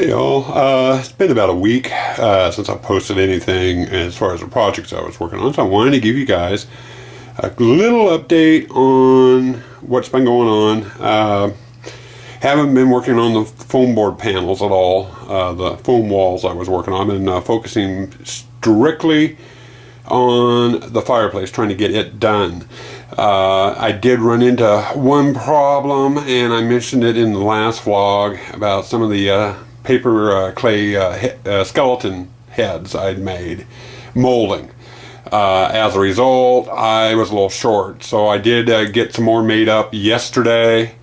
Hey y'all, it's been about a week since I posted anything as far as the projects I was working on, so I wanted to give you guys a little update on what's been going on. Haven't been working on the foam board panels at all, the foam walls I was working on. I've been focusing strictly on the fireplace, trying to get it done. I did run into one problem, and I mentioned it in the last vlog about some of the paper clay skeleton heads I'd made molding. As a result, I was a little short, so I did get some more made up yesterday,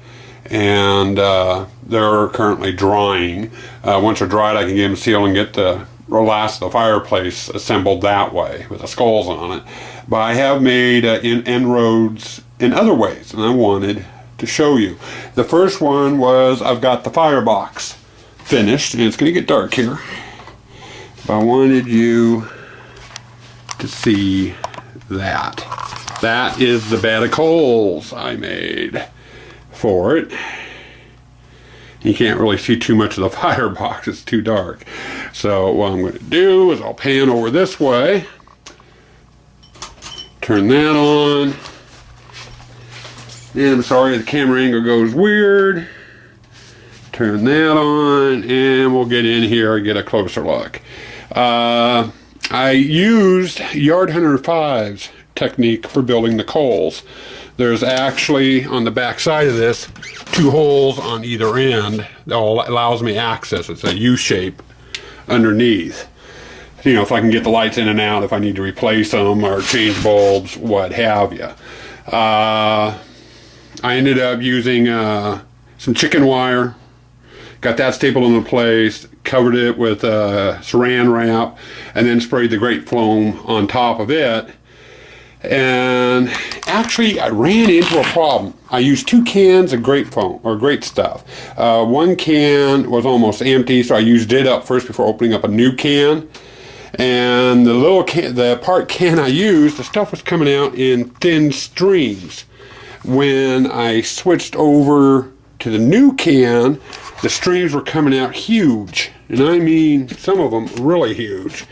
and they're currently drying. Once they're dried, I can get them sealed and get the last of the fireplace assembled that way with the skulls on it. But I have made inroads in other ways, and I wanted to show you. The first one was I've got the firebox finished, and it's going to get dark here, but I wanted you to see that. That is the bed of coals I made for it. You can't really see too much of the firebox, it's too dark. So what I'm going to do is I'll pan over this way, turn that on, and I'm sorry the camera angle goes weird. Turn that on, and we'll get in here and get a closer look. I used Yard Hunter 5's technique for building the coals. There's actually, on the back side of this, 2 holes on either end that allows me access. It's a U-shape underneath. You know, if I can get the lights in and out, if I need to replace them or change bulbs, what have you. I ended up using some chicken wire. Got that stapled into place, covered it with saran wrap, and then sprayed the grape foam on top of it. And actually, I ran into a problem. I used 2 cans of grape foam, or grape stuff. One can was almost empty, so I used it up first before opening up a new can. And the little can, the part can I used, the stuff was coming out in thin streams. When I switched over to the new can, the streams were coming out huge, and I mean some of them really huge.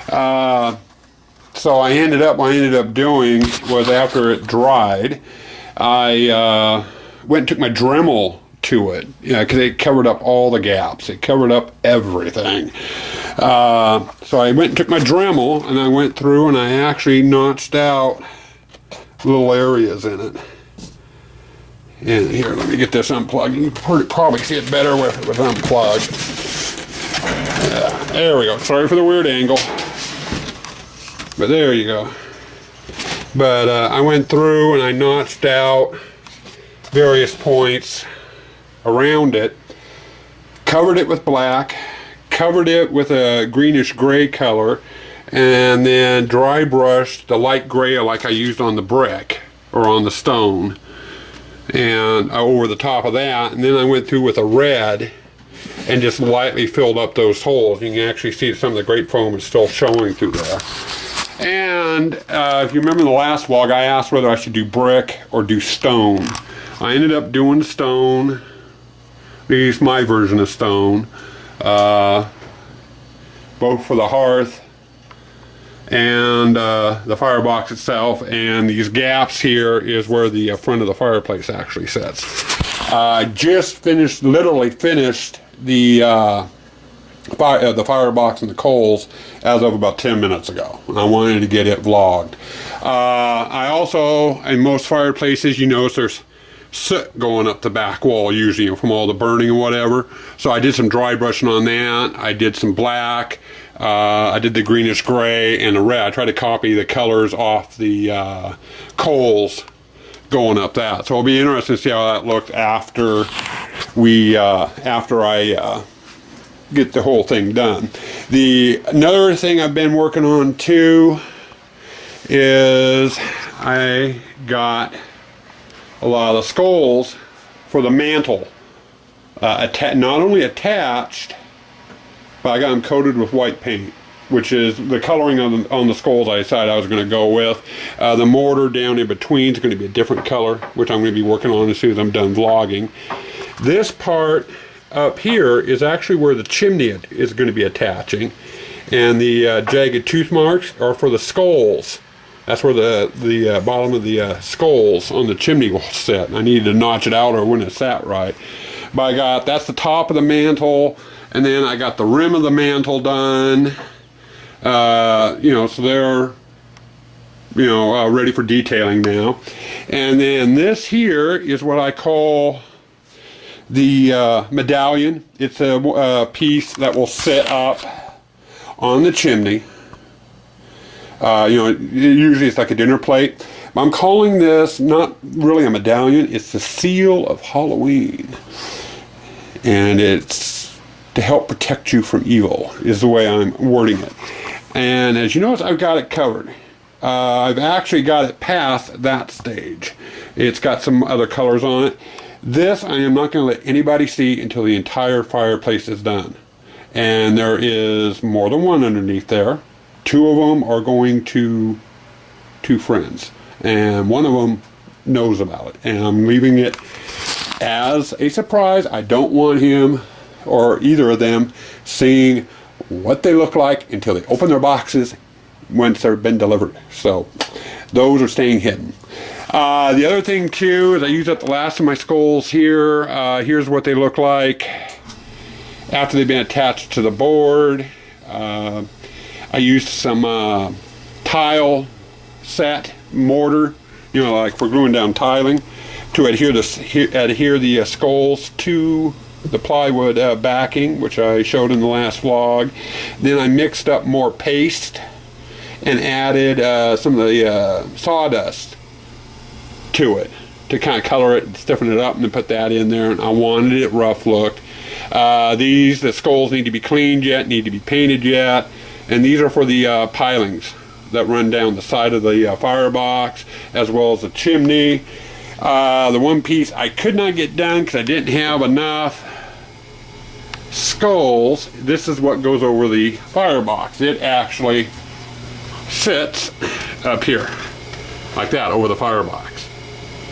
So what I ended up doing was, after it dried, I went and took my Dremel to it, because it covered up all the gaps. It covered up everything. So I went and took my Dremel, and I went through and I actually notched out little areas in it. And here, let me get this unplugged. You can probably see it better with it unplugged. There we go. Sorry for the weird angle. But there you go. But I went through and I notched out various points around it, covered it with black, covered it with a greenish gray color, and then dry brushed the light gray like I used on the brick or on the stone, and over the top of that. And then I went through with a red and just lightly filled up those holes. You can actually see some of the grape foam is still showing through there. And if you remember in the last vlog, I asked whether I should do brick or do stone. I ended up doing stone. This is my version of stone, both for the hearth and the firebox itself, and these gaps here is where the front of the fireplace actually sits. I just literally finished the firebox and the coals as of about 10 minutes ago. I wanted to get it vlogged. I also, in most fireplaces, you notice there's soot going up the back wall usually from all the burning and whatever. So I did some dry brushing on that. I did some black. I did the greenish gray and the red. I tried to copy the colors off the coals going up that. So it'll be interesting to see how that looked after I get the whole thing done. Another thing I've been working on too is I got a lot of the skulls for the mantle, not only attached, but I got them coated with white paint, which is the coloring on the skulls I decided I was going to go with. The mortar down in between is going to be a different color, which I'm going to be working on as soon as I'm done vlogging. This part up here is actually where the chimney is going to be attaching, and the jagged tooth marks are for the skulls. That's where the bottom of the skulls on the chimney will sit. I needed to notch it out or it wouldn't have sat right. But that's the top of the mantle, and then I got the rim of the mantle done. You know, so they're, you know, ready for detailing now. And then this here is what I call the medallion. It's a piece that will sit up on the chimney. You know, usually it's like a dinner plate. I'm calling this not really a medallion, it's the seal of Halloween. And it's to help protect you from evil, is the way I'm wording it. And as you notice, I've got it covered. I've actually got it past that stage. It's got some other colors on it. This I am not going to let anybody see until the entire fireplace is done. And there is more than one underneath there. Two of them are going to two friends, and one of them knows about it, and I'm leaving it as a surprise. I don't want him or either of them seeing what they look like until they open their boxes once they've been delivered. So those are staying hidden. The other thing too is I used up the last of my skulls here. Here's what they look like after they've been attached to the board. I used some tile set mortar, you know, like for gluing down tiling, to adhere the skulls to the plywood backing, which I showed in the last vlog. Then I mixed up more paste and added some of the sawdust to it to kind of color it and stiffen it up, and then put that in there. And I wanted it rough looked. The skulls need to be cleaned yet, need to be painted yet. And these are for the pilings that run down the side of the firebox, as well as the chimney. The one piece I could not get done because I didn't have enough skulls. This is what goes over the firebox. It actually sits up here, like that, over the firebox.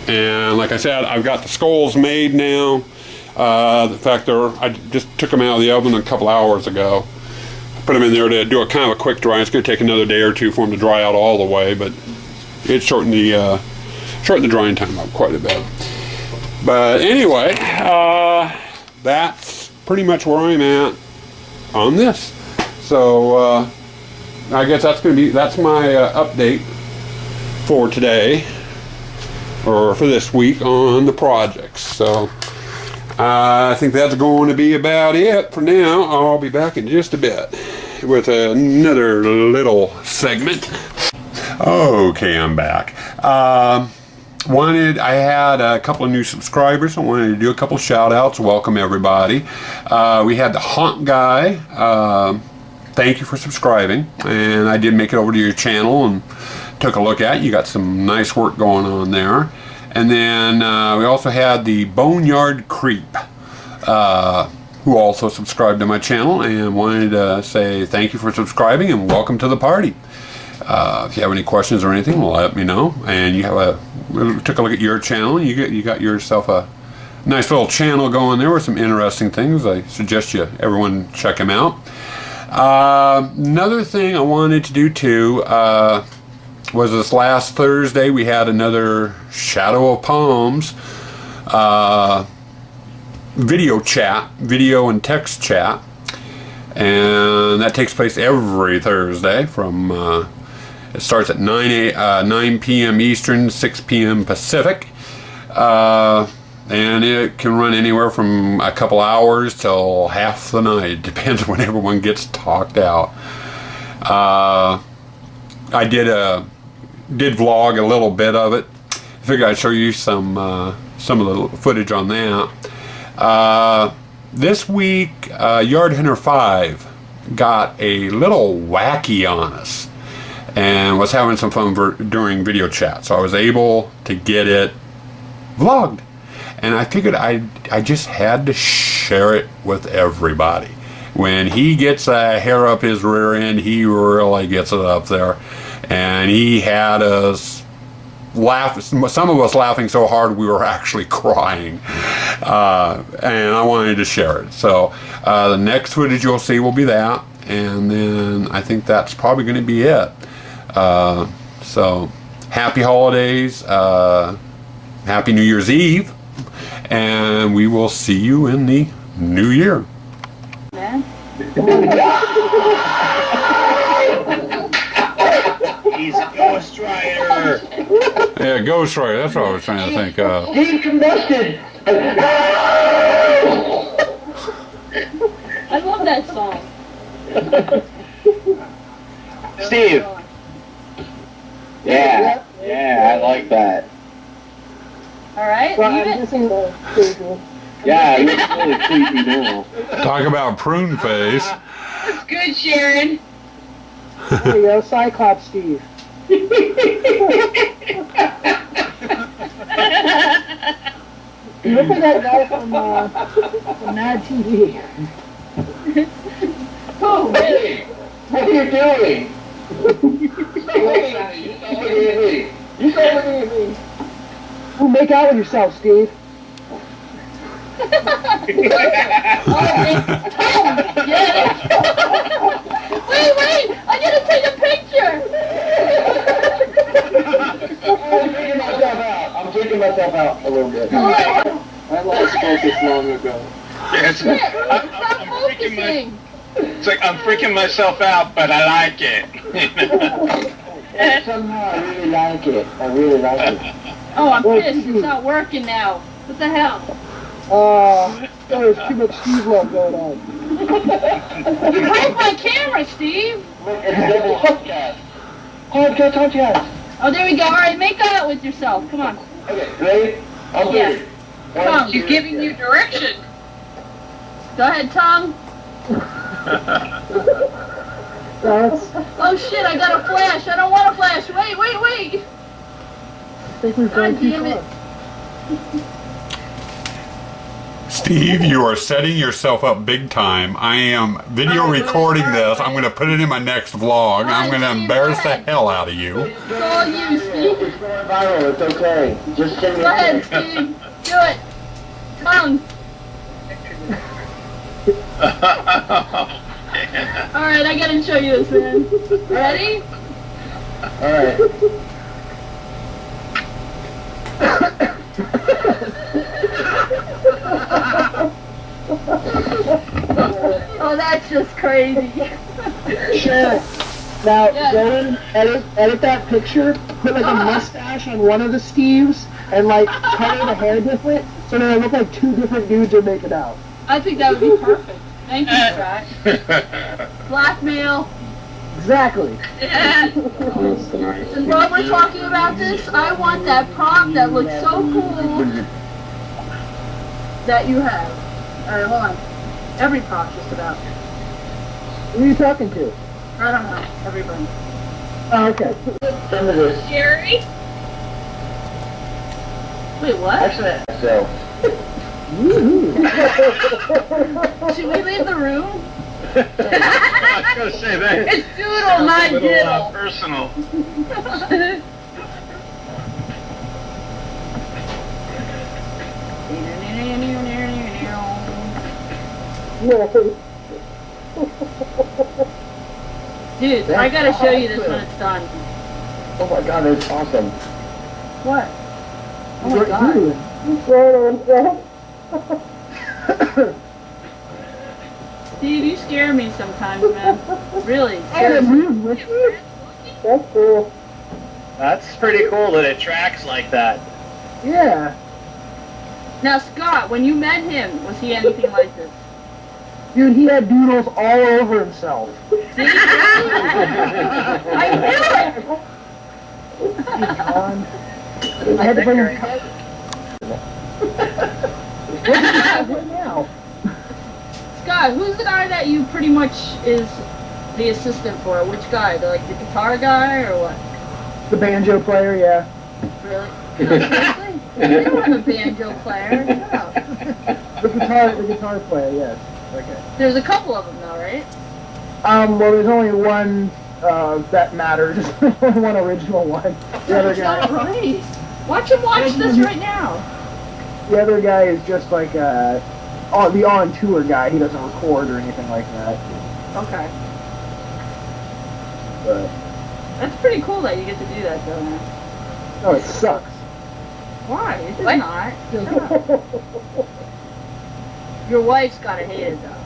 And like I said, I've got the skulls made now. In fact, I just took them out of the oven a couple hours ago. Put them in there to do a kind of a quick dry. It's going to take another day or two for them to dry out all the way, but it shortened the drying time up quite a bit. But anyway, that's pretty much where I'm at on this. So I guess that's my update for today, or for this week on the projects. So I think that's going to be about it for now. I'll be back in just a bit with another little segment. Okay, I'm back. I had a couple of new subscribers. I wanted to do a couple shout outs. Welcome everybody. We had the Haunt Guy. Thank you for subscribing. And I did make it over to your channel and took a look at it. You got some nice work going on there. And then we also had the Boneyard Creep, who also subscribed to my channel and wanted to say thank you for subscribing and welcome to the party. If you have any questions or anything, let me know. And we took a look at your channel, and you got yourself a nice little channel going there with some interesting things. I suggest everyone check them out. Another thing I wanted to do too was this last Thursday we had another Shadow of Palms video and text chat, and that takes place every Thursday from it starts at 9 p.m. Eastern, 6 p.m. Pacific, and it can run anywhere from a couple hours till half the night. Depends when everyone gets talked out. I did vlog a little bit of it. I figured I'd show you some of the footage on that. This week, Yard Hunter 5 got a little wacky on us and was having some fun during video chat, so I was able to get it vlogged, and I figured I just had to share it with everybody. When he gets a hair up his rear end, he really gets it up there, and he had us some of us laughing so hard we were actually crying, and I wanted to share it. So the next footage you'll see will be that, and then I think that's probably going to be it. So happy holidays, happy New Year's Eve, and we will see you in the new year. Man. He's a Ghost Rider. Yeah, Ghost Rider, that's what I was trying to think of. He combusted. I love that song. Steve. Yeah, I like that. Alright, leave it. Yeah, it looks really creepy now. Talk about prune face. That's good, Sharon. There you go, Cyclops Steve. Look at that guy from Mad TV. Oh, Hey, what are you doing? You go look at me. Ooh, make out with yourself, Steve. Wait, I gotta take a picture. I'm taking myself out a little bit. I lost focus long ago. Yes, Shit, I'm stop freaking focusing. it's like I'm freaking myself out, but I like it. Somehow I really like it. I really like it. Oh, I'm pissed. It's not working now. What the hell? There's too much Steve love going on. You broke my camera, Steve. Look, it's a double podcast. Podcast. Oh, there we go. All right, make out with yourself. Come on. Okay, ready? I'll do Yeah. it. Tongue. She's giving you direction. Go ahead, tongue. Oh shit, I got a flash. I don't want a flash. Wait. I think we've gone God too damn it. far. Steve, you are setting yourself up big time. I am video recording this. I'm going to put it in my next vlog. I'm going to embarrass the hell out of you. It's all you, Steve. It's going viral. It's okay. Just send me Go a ahead, pic. Steve. Do it. Tongue. Alright, I gotta show you this, man. Ready? Alright. Oh, that's just crazy. Sure. Now, Yeah. go in, edit that picture, put like a mustache on one of the Steves, and like color the hair different, so that it look like two different dudes are making out. I think that would be perfect. Thank you, Scott. Blackmail. Exactly. Yeah. And while we're talking about this, I want that prop that looks so cool that you have. Alright, hold on. Every prop just about. Who are you talking to? I don't know. Everybody. Oh, okay. Some of this. Jerry? Wait, what? Actually, so. Should we leave the room? I was going to say that. It's doodle, not a little diddle. personal. Dude, I gotta show you this when it's done. Oh my god, that's awesome. What? Oh my What god. you doing? Steve, you scare me sometimes, man. Really. I didn't seriously. move with you. That's cool. That's pretty cool that it tracks like that. Yeah. Now, Scott, when you met him, was he anything like this? Dude, he had doodles all over himself. Did he? I knew it! He's gone. I had to bring him. What now? Scott, who's the guy that you pretty much is the assistant for? Which guy? The guitar guy or what? The banjo player, yeah. Really? No, seriously? You don't have a banjo player. No. The guitar player, yes. Okay. There's a couple of them though, right? Well, there's only one that matters. One original one. The other That's not guy, right. Watch him watch this right now. the other guy is just like the on tour guy. He doesn't record or anything like that. Okay. But That's pretty cool that you get to do that, though, man. no, it sucks. Why? It does not. Shut up. Your wife's gotta hate it, though.